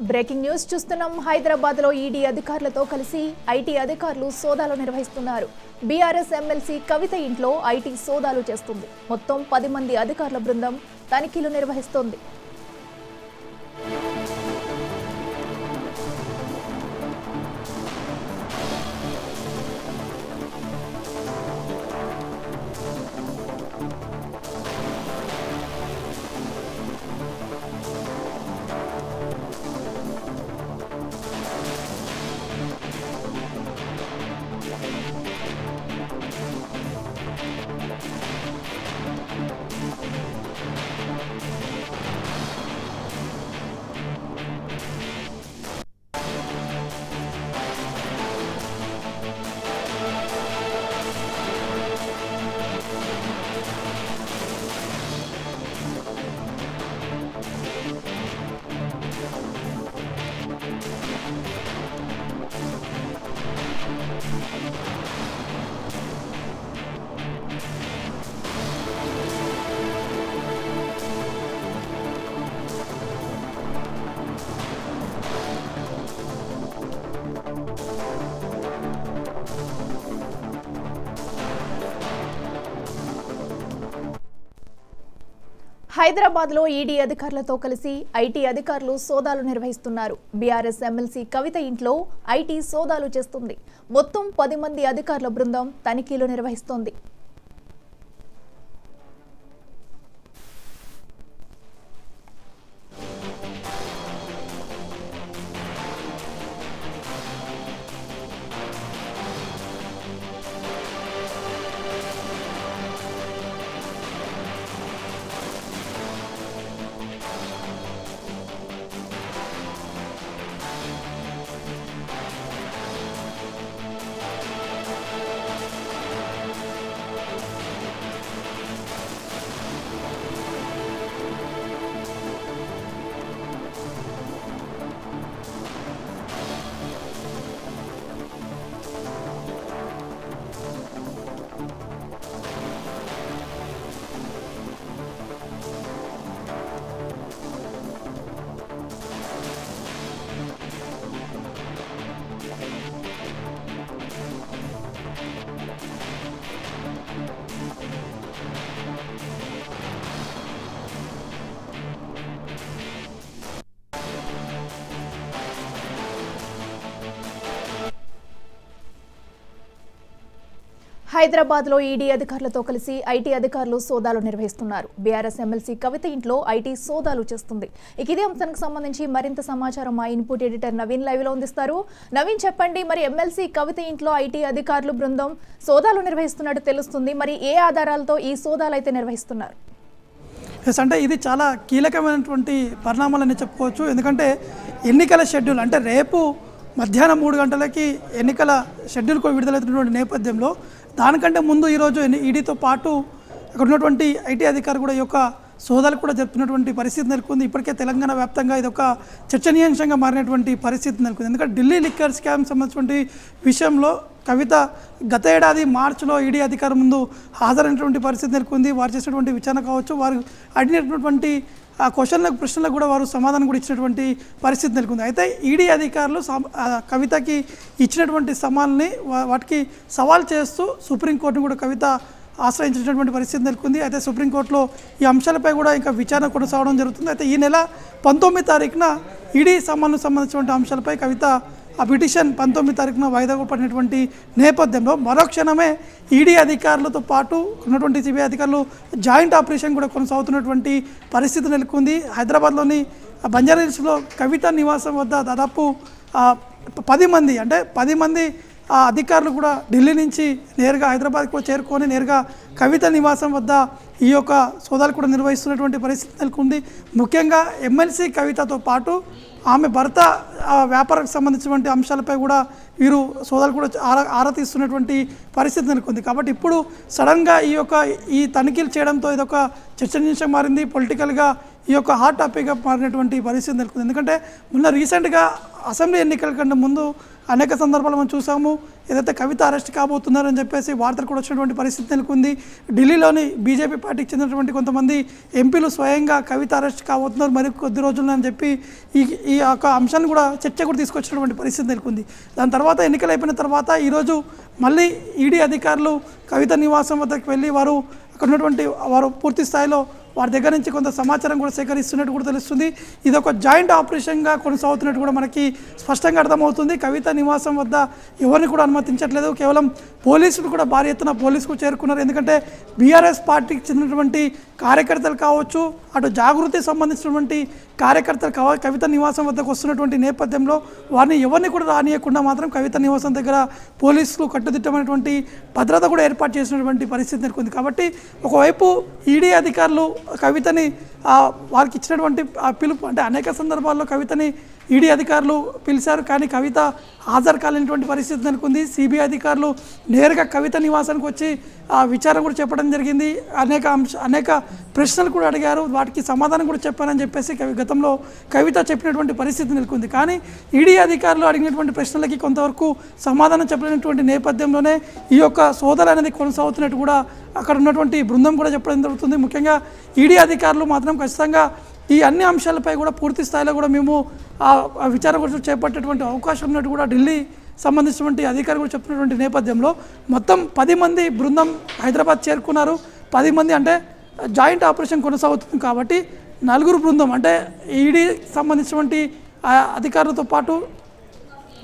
Breaking news చూస్తున్నాం. హైదరాబాద్ లో ED అధికారులతో కలిసి ఐటీ అధికారులు సోదాలు నిర్వహిస్తున్నారు. బీఆర్ఎస్ ఎమ్మెల్సీ కవిత ఇంట్లో ఐటీ సోదాలు చేస్తుంది. మొత్తం 10 మంది అధికారుల బృందం తనిఖీలు నిర్వహిస్తోంది. హైదరాబాద్ లో ఈడీ అధికారులతో కలిసి ఐటీ అధికారులు సోదాలు నిర్వహిస్తున్నారు. బీఆర్ఎస్ ఎమ్మెల్సీ కవిత ఇంట్లో ఐటీ సోదాలు చేస్తుంది. మొత్తం 10 మంది అధికారుల బృందం తనిఖీలు నిర్వహిస్తోంది. హైదరాబాద్ లో ఈడీ అధికారులతో కలిసి ఐటీ అధికారులు సోదాలు నిర్వహిస్తున్నారు. బీఆర్ఎస్ ఎమ్మెల్సీ కవిత ఇంట్లో ఐటీ సోదాలు చేస్తుంది. ఇదే అంశానికి సంబంధించి మరింత సమాచారం మా ఇన్పుట్ ఎడిటర్ నవీన్ లైవ్ లో అందిస్తారు. నవీన్, చెప్పండి, మరి ఎమ్మెల్సీ కవిత ఇంట్లో ఐటీ అధికారులు బృందం సోదాలు నిర్వహిస్తున్నట్టు తెలుస్తుంది. మరి ఏ ఆధారాలతో ఈ సోదాలు అయితే నిర్వహిస్తున్నారు? అంటే ఇది చాలా కీలకమైనటువంటి పరిణామాలని చెప్పుకోవచ్చు. ఎందుకంటే ఎన్నికల షెడ్యూల్ అంటే రేపు మధ్యాహ్నం 3 గంటలకి ఎన్నికల షెడ్యూల్ కూడా విడుదలవుతున్నటువంటి నేపథ్యంలో దానికంటే ముందు ఈరోజు ఈడీతో పాటు అక్కడ ఉన్నటువంటి ఐటీ అధికారులు కూడా ఈ యొక్క సోదాలు కూడా జరుపుతున్నటువంటి పరిస్థితి నెలకొంది. ఇప్పటికే తెలంగాణ వ్యాప్తంగా ఇది ఒక చర్చనీయాంశంగా మారినటువంటి పరిస్థితి నెలకొంది. ఎందుకంటే ఢిల్లీ లిక్కర్ స్కామ్ సంబంధించినటువంటి విషయంలో కవిత గత ఏడాది మార్చిలో ఈడీ అధికారుల ముందు హాజరైనటువంటి పరిస్థితి నెలకొంది. వారు చేసినటువంటి విచారణ కావచ్చు, వారు అడిగినటువంటి ఆ ప్రశ్నలకు కూడా వారు సమాధానం కూడా ఇచ్చినటువంటి పరిస్థితి నెలకొంది. అయితే ఈడీ అధికారులు కవితకి ఇచ్చినటువంటి సమాల్ని వాటికి సవాల్ చేస్తూ సుప్రీంకోర్టును కూడా కవిత ఆశ్రయించినటువంటి పరిస్థితి నెలకొంది. అయితే సుప్రీంకోర్టులో ఈ అంశాలపై కూడా ఇంకా విచారణ కొనసాగడం జరుగుతుంది. అయితే ఈ నెల 19 తారీఖున ఈడీ సమాలకు సంబంధించినటువంటి అంశాలపై కవిత ఆ పిటిషన్ 19 తారీఖున వాయిదా పడినటువంటి నేపథ్యంలో మరో క్షణమే ఈడీ అధికారులతో పాటు ఉన్నటువంటి సిబిఐ అధికారులు జాయింట్ ఆపరేషన్ కూడా కొనసాగుతున్నటువంటి పరిస్థితి నెలకొంది. హైదరాబాద్లోని బంజారాహిల్స్లో కవిత నివాసం వద్ద దాదాపు 10 మంది అధికారులు కూడా ఢిల్లీ నుంచి నేరుగా హైదరాబాద్కు చేరుకొని నేరుగా కవిత నివాసం వద్ద ఈ యొక్క సోదాలు కూడా నిర్వహిస్తున్నటువంటి పరిస్థితి నెలకొంది. ముఖ్యంగా ఎమ్మెల్సీ కవితతో పాటు ఆమె భర్త వ్యాపారానికి సంబంధించినటువంటి అంశాలపై కూడా వీరు సోదాలు కూడా ఆరా తీస్తున్నటువంటి పరిస్థితి నెలకొంది. కాబట్టి ఇప్పుడు సడన్గా ఈ తనిఖీలు చేయడంతో ఇదొక చర్చనీయాంశం మారింది. పొలిటికల్గా ఈ యొక్క హాట్ టాపిక్గా మారినటువంటి పరిస్థితి నెలకొంది. ఎందుకంటే మొన్న రీసెంట్గా అసెంబ్లీ ఎన్నికల కంటే ముందు అనేక సందర్భాలు మనం చూసాము. ఏదైతే కవిత అరెస్ట్ కాబోతున్నారని చెప్పేసి వార్తలు కూడా వచ్చినటువంటి పరిస్థితి నెలకొంది. ఢిల్లీలోని బీజేపీ పార్టీకి చెందినటువంటి కొంతమంది ఎంపీలు స్వయంగా కవిత అరెస్ట్ కాబోతున్నారు మరి కొద్ది రోజుల్లో అని చెప్పి ఈ యొక్క అంశాన్ని కూడా చర్చ కూడా తీసుకొచ్చినటువంటి పరిస్థితి నెలకొంది. దాని తర్వాత ఎన్నికలు అయిపోయిన తర్వాత ఈరోజు మళ్ళీ ఈడీ అధికారులు కవిత నివాసం వద్దకు వెళ్ళి వారు అక్కడ ఉన్నటువంటి వారు పూర్తి స్థాయిలో వారి దగ్గర నుంచి కొంత సమాచారం కూడా సేకరిస్తున్నట్టు కూడా తెలుస్తుంది. ఇది ఒక జాయింట్ ఆపరేషన్గా కొనసాగుతున్నట్టు కూడా మనకి స్పష్టంగా అర్థమవుతుంది. కవిత నివాసం వద్ద ఎవరిని కూడా అనుమతించట్లేదు. కేవలం పోలీసులు కూడా భారీ ఎత్తున పోలీసుకు చేరుకున్నారు. ఎందుకంటే బీఆర్ఎస్ పార్టీకి చెందినటువంటి కార్యకర్తలు కావచ్చు, అటు జాగృతి సంబంధించినటువంటి కార్యకర్తలు కవిత నివాసం వద్దకు వస్తున్నటువంటి నేపథ్యంలో వారిని ఎవరిని కూడా రానియకుండా మాత్రం కవిత నివాసం దగ్గర పోలీసులు కట్టుదిట్టమైనటువంటి భద్రత కూడా ఏర్పాటు చేసినటువంటి పరిస్థితి నెలకొంది. కాబట్టి ఒకవైపు ఈడీ అధికారులు కవితని వారికి ఇచ్చినటువంటి పిలుపు అంటే అనేక సందర్భాల్లో కవితని ఈడీ అధికారులు పిలిచారు, కానీ కవిత హాజరు కాలేనటువంటి పరిస్థితి నెలకొంది. సిబిఐ అధికారులు నేరుగా కవిత నివాసానికి వచ్చి విచారణ కూడా చెప్పడం జరిగింది. అనేక ప్రశ్నలు కూడా అడిగారు, వాటికి సమాధానం కూడా చెప్పారని చెప్పేసి గతంలో కవిత చెప్పినటువంటి పరిస్థితి నెలకొంది. కానీ ఈడీ అధికారులు అడిగినటువంటి ప్రశ్నలకి కొంతవరకు సమాధానం చెప్పలేనటువంటి నేపథ్యంలోనే ఈ యొక్క సోదాలు అనేది కొనసాగుతున్నట్టు కూడా అక్కడ ఉన్నటువంటి బృందం కూడా చెప్పడం జరుగుతుంది. ముఖ్యంగా ఈడీ అధికారులు మాత్రం ఖచ్చితంగా ఈ అన్ని అంశాలపై కూడా పూర్తి స్థాయిలో కూడా మేము విచారణ కూడా చేపట్టేటువంటి అవకాశం ఉన్నట్టు కూడా ఢిల్లీ సంబంధించినటువంటి అధికారులు కూడా చెప్తున్నటువంటి నేపథ్యంలో మొత్తం 10 మంది బృందం హైదరాబాద్ చేరుకున్నారు. 10 మంది అంటే జాయింట్ ఆపరేషన్ కొనసాగుతుంది కాబట్టి 4 బృందం అంటే ఈడీ సంబంధించినటువంటి అధికారులతో పాటు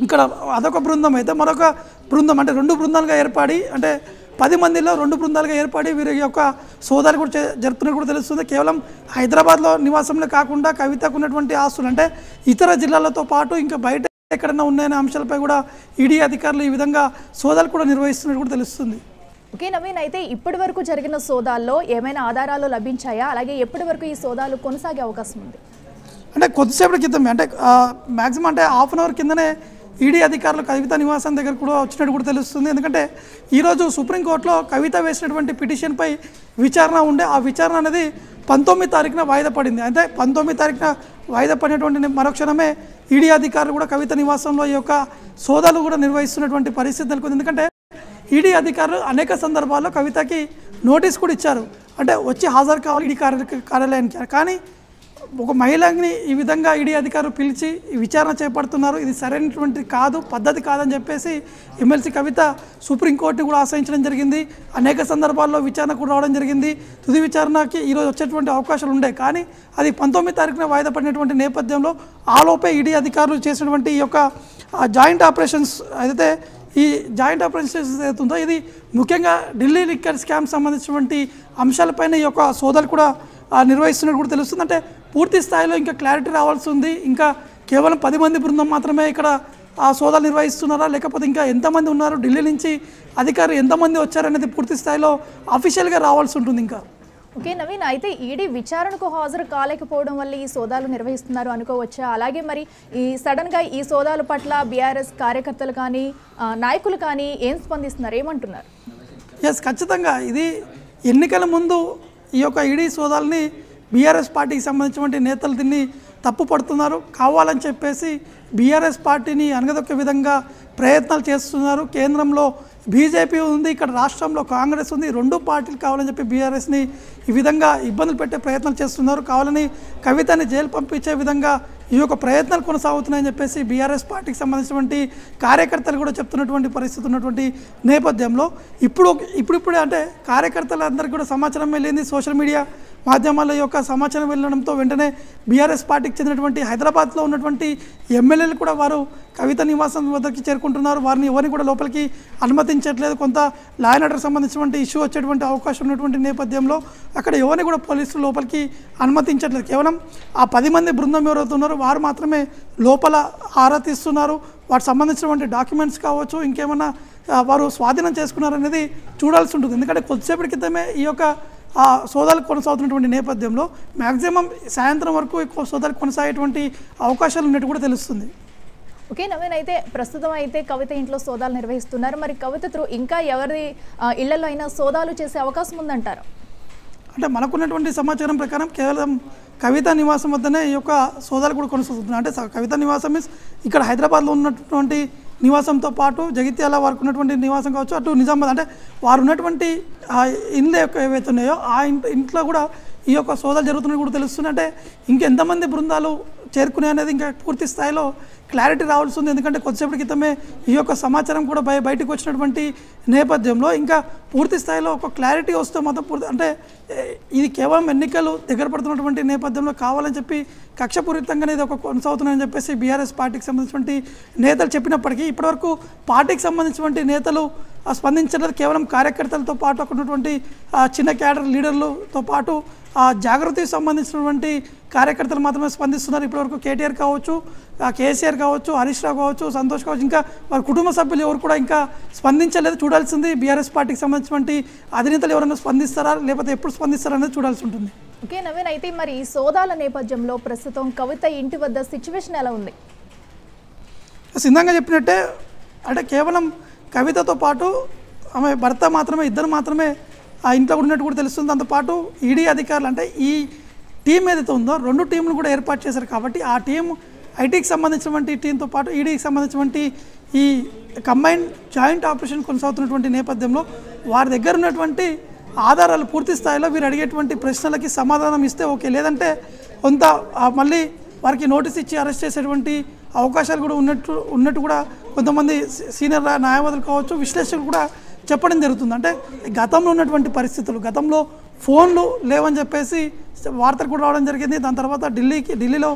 ఇక్కడ అదొక బృందం అయితే మరొక బృందం అంటే 2 బృందాలుగా ఏర్పడి అంటే 10 మందిలో 2 బృందాలుగా ఏర్పడి వీరి యొక్క సోదాలు కూడా జరుపుతున్నట్టు కూడా తెలుస్తుంది. కేవలం హైదరాబాద్లో నివాసంలో కాకుండా కవితకు ఉన్నటువంటి ఆస్తులు అంటే ఇతర జిల్లాలతో పాటు ఇంకా బయట ఎక్కడన్నా ఉన్నాయనే అంశాలపై కూడా ఈడీ అధికారులు ఈ విధంగా సోదాలు కూడా నిర్వహిస్తున్నట్టు కూడా తెలుస్తుంది. ఓకే నవీన్, అయితే ఇప్పటి వరకు జరిగిన సోదాల్లో ఏమైనా ఆధారాలు లభించాయా? అలాగే ఎప్పటి వరకు ఈ సోదాలు కొనసాగే అవకాశం ఉంది? అంటే కొద్దిసేపటి క్రితమే అంటే మ్యాక్సిమం అంటే హాఫ్ అన్ అవర్ కిందనే ఈడీ అధికారులు కవిత నివాసం దగ్గర కూడా వచ్చినట్టు కూడా తెలుస్తుంది. ఎందుకంటే ఈరోజు సుప్రీంకోర్టులో కవిత వేసినటువంటి పిటిషన్పై విచారణ ఉండే ఆ విచారణ అనేది 19 తారీఖున వాయిదా పడింది. అంటే 19 తారీఖున వాయిదా పడినటువంటి మరుక్షణమే ఈడీ అధికారులు కూడా కవిత నివాసంలో ఈ యొక్క సోదాలు కూడా నిర్వహిస్తున్నటువంటి పరిస్థితి నెలకొంది. ఎందుకంటే ఈడీ అధికారులు అనేక సందర్భాల్లో కవితకి నోటీస్ కూడా ఇచ్చారు, అంటే వచ్చి హాజరు కావాలి ఈడీ కార్యాలయానికి. కానీ ఒక మహిళని ఈ విధంగా ఈడీ అధికారులు పిలిచి విచారణ చేపడుతున్నారు, ఇది సరైనటువంటి కాదు, పద్ధతి కాదని చెప్పేసి ఎమ్మెల్సీ కవిత సుప్రీంకోర్టు కూడా ఆశ్రయించడం జరిగింది. అనేక సందర్భాల్లో విచారణ కూడా రావడం జరిగింది. తుది విచారణకి ఈరోజు వచ్చేటువంటి అవకాశాలు ఉండే, కానీ అది 19 తారీఖున వాయిదా పడినటువంటి నేపథ్యంలో ఆలోపే ఈడీ అధికారులు చేసినటువంటి ఈ యొక్క జాయింట్ ఆపరేషన్స్ అయితే ఈ జాయింట్ ఆపరేషన్స్ ఏదైతుందో ఇది ముఖ్యంగా ఢిల్లీ లిక్కర్ స్కామ్ సంబంధించినటువంటి అంశాలపైన ఈ యొక్క సోదాలు కూడా నిర్వహిస్తున్నట్టు కూడా తెలుస్తుంది. అంటే పూర్తి స్థాయిలో ఇంకా క్లారిటీ రావాల్సి ఉంది. ఇంకా కేవలం 10 మంది బృందం మాత్రమే ఇక్కడ సోదాలు నిర్వహిస్తున్నారా, లేకపోతే ఇంకా ఎంతమంది ఉన్నారు, ఢిల్లీ నుంచి అధికారులు ఎంతమంది వచ్చారనేది పూర్తి స్థాయిలో అఫీషియల్గా రావాల్సి ఉంటుంది ఇంకా. ఓకే నవీన్, అయితే ఈడీ విచారణకు హాజరు కాలేకపోవడం వల్ల ఈ సోదాలు నిర్వహిస్తున్నారు అనుకోవచ్చా? అలాగే మరి ఈ సడన్గా ఈ సోదాల పట్ల బీఆర్ఎస్ కార్యకర్తలు కానీ నాయకులు కానీ ఏం స్పందిస్తున్నారు, ఏమంటున్నారు? ఎస్, ఖచ్చితంగా ఇది ఎన్నికల ముందు ఈ యొక్క ఈడీ సోదాలని బీఆర్ఎస్ పార్టీకి సంబంధించినటువంటి నేతలు దీన్ని తప్పు పడుతున్నారు, కావాలని చెప్పేసి బీఆర్ఎస్ పార్టీని అనగదొక్కే విధంగా ప్రయత్నాలు చేస్తున్నారు. కేంద్రంలో బీజేపీ ఉంది, ఇక్కడ రాష్ట్రంలో కాంగ్రెస్ ఉంది, 2 పార్టీలు కావాలని చెప్పి బీఆర్ఎస్ని ఈ విధంగా ఇబ్బందులు పెట్టే ప్రయత్నాలు చేస్తున్నారు. కావాలని కవితని జైలు పంపించే విధంగా ఈ యొక్క ప్రయత్నాలు కొనసాగుతున్నాయని చెప్పేసి బీఆర్ఎస్ పార్టీకి సంబంధించినటువంటి కార్యకర్తలు కూడా చెప్తున్నటువంటి పరిస్థితి ఉన్నటువంటి నేపథ్యంలో ఇప్పుడే అంటే కార్యకర్తలందరికీ కూడా సమాచారం వెళ్ళింది. సోషల్ మీడియా మాధ్యమాల యొక్క సమాచారం వెళ్ళడంతో వెంటనే బీఆర్ఎస్ పార్టీకి చెందినటువంటి హైదరాబాద్లో ఉన్నటువంటి ఎమ్మెల్యేలు కూడా వారు కవిత నివాసం వద్దకి చేరుకుంటున్నారు. వారిని ఎవరిని కూడా లోపలికి అనుమతించట్లేదు. కొంత లా అండ్ ఆర్డర్ సంబంధించినటువంటి ఇష్యూ వచ్చేటువంటి అవకాశం ఉన్నటువంటి నేపథ్యంలో అక్కడ ఎవరిని కూడా పోలీసులు లోపలికి అనుమతించట్లేదు. కేవలం ఆ 10 మంది బృందం ఎవరైతే ఉన్నారో వారు మాత్రమే లోపల ఆరా తీస్తున్నారు. వాటికి సంబంధించినటువంటి డాక్యుమెంట్స్ కావచ్చు, ఇంకేమన్నా వారు స్వాధీనం చేసుకున్నారనేది చూడాల్సి ఉంటుంది. ఎందుకంటే కొద్దిసేపటి క్రితమే ఈ యొక్క సోదాలు కొనసాగుతున్నటువంటి నేపథ్యంలో మ్యాక్సిమం సాయంత్రం వరకు ఎక్కువ సోదాలు కొనసాగేటువంటి అవకాశాలు ఉన్నట్టు కూడా తెలుస్తుంది. ఓకే నవీన్, అయితే ప్రస్తుతం అయితే కవిత ఇంట్లో సోదాలు నిర్వహిస్తున్నారు. మరి కవిత త్రూ ఇంకా ఎవరి ఇళ్లలో అయినా సోదాలు చేసే అవకాశం ఉందంటారు? అంటే మనకున్నటువంటి సమాచారం ప్రకారం కేవలం కవిత నివాసం వద్దనే ఈ యొక్క సోదాలు కూడా కొనసాగుతున్నాయి. అంటే కవిత నివాసం మీన్స్ ఇక్కడ హైదరాబాద్లో ఉన్నటువంటి నివాసంతో పాటు జగిత్యాల వారికి ఉన్నటువంటి నివాసం కావచ్చు, అటు నిజామాబాద్ అంటే వారు ఉన్నటువంటి ఇండ్లు ఏవైతే ఉన్నాయో ఆ ఇంట్లో కూడా ఈ యొక్క సోదాలు జరుగుతున్నవి కూడా తెలుస్తుంది. అంటే ఇంకెంతమంది బృందాలు చేరుకునే అనేది ఇంకా పూర్తి స్థాయిలో క్లారిటీ రావాల్సి ఉంది. ఎందుకంటే కొద్దిసేపటి క్రితమే ఈ యొక్క సమాచారం కూడా బయటకు వచ్చినటువంటి నేపథ్యంలో ఇంకా పూర్తి స్థాయిలో ఒక క్లారిటీ వస్తే మాత్రం అంటే ఇది కేవలం ఎన్నికలు దగ్గర పడుతున్నటువంటి నేపథ్యంలో కావాలని చెప్పి కక్షపూరితంగానే ఇది ఒక కొనసాగుతున్నాయని చెప్పేసి బీఆర్ఎస్ పార్టీకి సంబంధించినటువంటి నేతలు చెప్పినప్పటికీ ఇప్పటివరకు పార్టీకి సంబంధించినటువంటి నేతలు స్పందించలేదు. కేవలం కార్యకర్తలతో పాటు అక్కడ ఉన్నటువంటి చిన్న క్యాడర్ లీడర్లతో పాటు జాగృతికి సంబంధించినటువంటి కార్యకర్తలు మాత్రమే స్పందిస్తున్నారు. ఇప్పటివరకు కేటీఆర్ కావచ్చు, కేసీఆర్ కావచ్చు, హరీష్ రావు కావచ్చు, సంతోష్ కావచ్చు, ఇంకా వారి కుటుంబ సభ్యులు ఎవరు కూడా ఇంకా స్పందించలేదు. చూడాల్సింది బీఆర్ఎస్ పార్టీకి సంబంధించినటువంటి అధినేతలు ఎవరైనా స్పందిస్తారా లేకపోతే ఎప్పుడు స్పందిస్తారా అనేది చూడాల్సి ఉంటుంది. ఓకే నవీన్, అయితే మరి ఈ సోదాల నేపథ్యంలో ప్రస్తుతం కవిత ఇంటి వద్ద సిచ్యువేషన్ ఎలా ఉంది? సిద్ధంగా చెప్పినట్టే అంటే కేవలం కవితతో పాటు ఆమె భర్త మాత్రమే, ఇద్దరు మాత్రమే ఆ ఇంట్లో ఉన్నట్టు కూడా తెలుస్తుంది. దాంతోపాటు ఈడీ అధికారులు అంటే ఈ టీం ఏదైతే ఉందో 2 టీంలు కూడా ఏర్పాటు చేశారు. కాబట్టి ఆ టీం ఐటీకి సంబంధించినటువంటి టీంతో పాటు ఈడీకి సంబంధించినటువంటి ఈ కంబైన్డ్ జాయింట్ ఆపరేషన్ కొనసాగుతున్నటువంటి నేపథ్యంలో వారి దగ్గర ఉన్నటువంటి ఆధారాలు పూర్తి స్థాయిలో వీరు అడిగేటువంటి ప్రశ్నలకి సమాధానం ఇస్తే ఓకే, లేదంటే కొంత మళ్ళీ వారికి నోటీస్ ఇచ్చి అరెస్ట్ చేసేటువంటి అవకాశాలు కూడా ఉన్నట్టు కూడా కొంతమంది సీనియర్ న్యాయవాదులు కావచ్చు, విశ్లేషకులు కూడా చెప్పడం జరుగుతుంది. అంటే గతంలో ఉన్నటువంటి పరిస్థితులు, గతంలో ఫోన్లు లేవని చెప్పేసి వార్తలు కూడా రావడం జరిగింది. దాని తర్వాత ఢిల్లీలో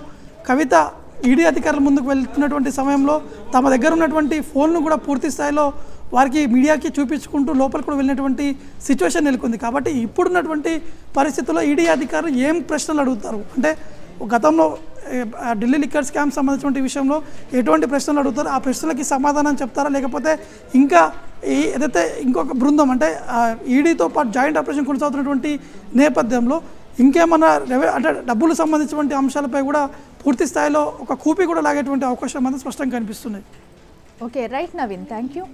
కవిత ఈడీ అధికారుల ముందుకు వెళ్తున్నటువంటి సమయంలో తమ దగ్గర ఉన్నటువంటి ఫోన్ను కూడా పూర్తి స్థాయిలో వారికి మీడియాకి చూపించుకుంటూ లోపలికి కూడా వెళ్ళినటువంటి సిచ్యువేషన్ నెలకొంది. కాబట్టి ఇప్పుడున్నటువంటి పరిస్థితుల్లో ఈడీ అధికారులు ఏం ప్రశ్నలు అడుగుతారు అంటే గతంలో ఢిల్లీ లిక్కర్ స్కామ్ సంబంధించిన విషయంలో ఎటువంటి ప్రశ్నలు అడుగుతారు, ఆ ప్రశ్నలకి సమాధానం చెప్తారా లేకపోతే ఇంకా ఏదైతే ఇంకొక బృందం అంటే ఈడీతో పాటు జాయింట్ ఆపరేషన్ కొనసాగుతున్నటువంటి నేపథ్యంలో ఇంకేమన్నా అంటే డబ్బులు సంబంధించినటువంటి అంశాలపై కూడా పూర్తి స్థాయిలో ఒక కూపి కూడా లాగేటువంటి అవకాశం అనేది స్పష్టంగా కనిపిస్తున్నాయి. Okay right Naveen, thank you.